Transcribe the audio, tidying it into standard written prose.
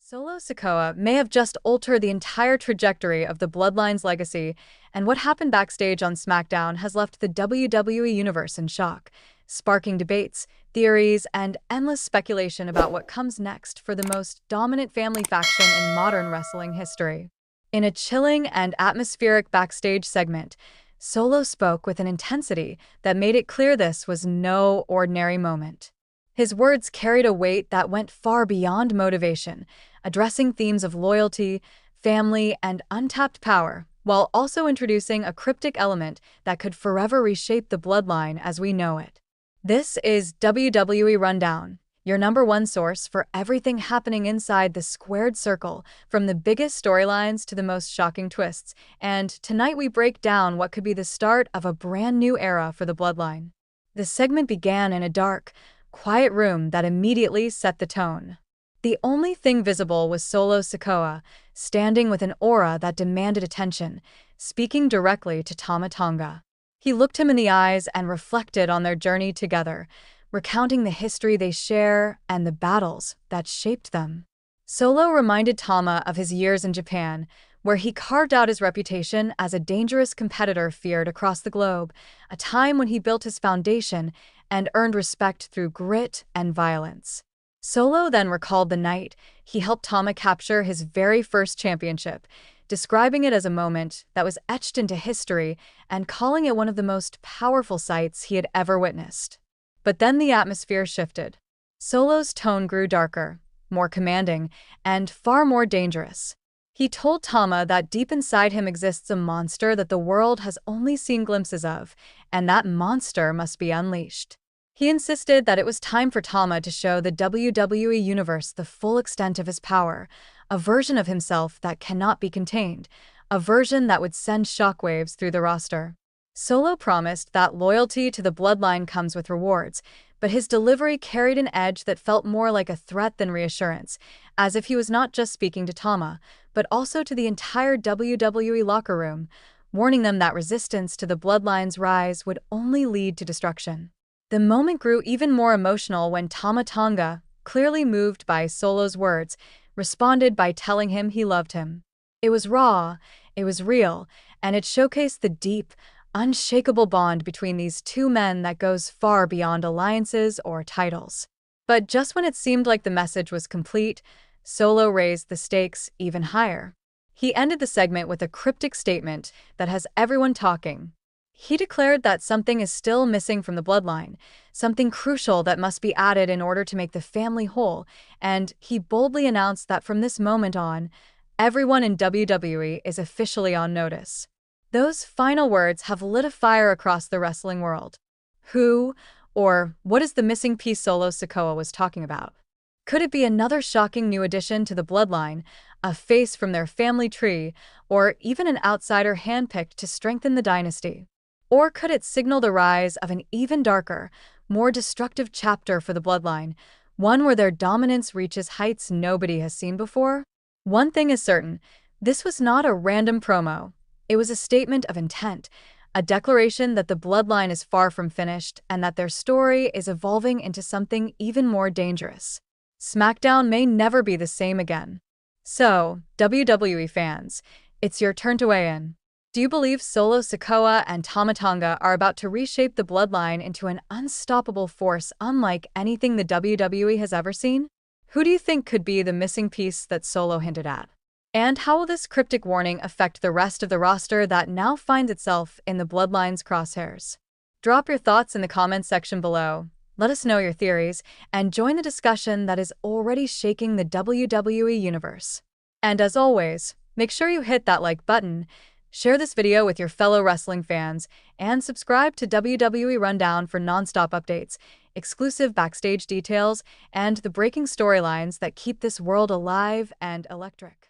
Solo Sikoa may have just altered the entire trajectory of the Bloodline's legacy, and what happened backstage on SmackDown has left the WWE Universe in shock, sparking debates, theories, and endless speculation about what comes next for the most dominant family faction in modern wrestling history. In a chilling and atmospheric backstage segment, Solo spoke with an intensity that made it clear this was no ordinary moment. His words carried a weight that went far beyond motivation, addressing themes of loyalty, family, and untapped power, while also introducing a cryptic element that could forever reshape the bloodline as we know it. This is WWE Rundown, your number one source for everything happening inside the squared circle, from the biggest storylines to the most shocking twists, and tonight we break down what could be the start of a brand new era for the bloodline. The segment began in a dark, quiet room that immediately set the tone. The only thing visible was Solo Sikoa, standing with an aura that demanded attention, speaking directly to Talla Tonga. He looked him in the eyes and reflected on their journey together, recounting the history they share and the battles that shaped them. Solo reminded Tama of his years in Japan, where he carved out his reputation as a dangerous competitor feared across the globe, a time when he built his foundation and earned respect through grit and violence. Solo then recalled the night he helped Tama capture his very first championship, describing it as a moment that was etched into history and calling it one of the most powerful sights he had ever witnessed. But then the atmosphere shifted. Solo's tone grew darker, more commanding, and far more dangerous. He told Tama that deep inside him exists a monster that the world has only seen glimpses of, and that monster must be unleashed. He insisted that it was time for Tama to show the WWE Universe the full extent of his power, a version of himself that cannot be contained, a version that would send shockwaves through the roster. Solo promised that loyalty to the bloodline comes with rewards, but his delivery carried an edge that felt more like a threat than reassurance, as if he was not just speaking to Tama, but also to the entire WWE locker room, warning them that resistance to the bloodline's rise would only lead to destruction. The moment grew even more emotional when Talla Tonga, clearly moved by Solo's words, responded by telling him he loved him. It was raw, it was real, and it showcased the deep, unshakable bond between these two men that goes far beyond alliances or titles. But just when it seemed like the message was complete, Solo raised the stakes even higher. He ended the segment with a cryptic statement that has everyone talking. He declared that something is still missing from the bloodline, something crucial that must be added in order to make the family whole, and he boldly announced that from this moment on, everyone in WWE is officially on notice. Those final words have lit a fire across the wrestling world. Who, or what is the missing piece Solo Sikoa was talking about? Could it be another shocking new addition to the bloodline, a face from their family tree, or even an outsider handpicked to strengthen the dynasty? Or could it signal the rise of an even darker, more destructive chapter for the bloodline, one where their dominance reaches heights nobody has seen before? One thing is certain, this was not a random promo. It was a statement of intent, a declaration that the bloodline is far from finished and that their story is evolving into something even more dangerous. SmackDown may never be the same again. So, WWE fans, it's your turn to weigh in. Do you believe Solo Sikoa and Talla Tonga are about to reshape the bloodline into an unstoppable force unlike anything the WWE has ever seen? Who do you think could be the missing piece that Solo hinted at? And how will this cryptic warning affect the rest of the roster that now finds itself in the bloodline's crosshairs? Drop your thoughts in the comments section below. Let us know your theories and join the discussion that is already shaking the WWE universe. And as always, make sure you hit that like button, share this video with your fellow wrestling fans, and subscribe to WWE Rundown for non-stop updates, exclusive backstage details, and the breaking storylines that keep this world alive and electric.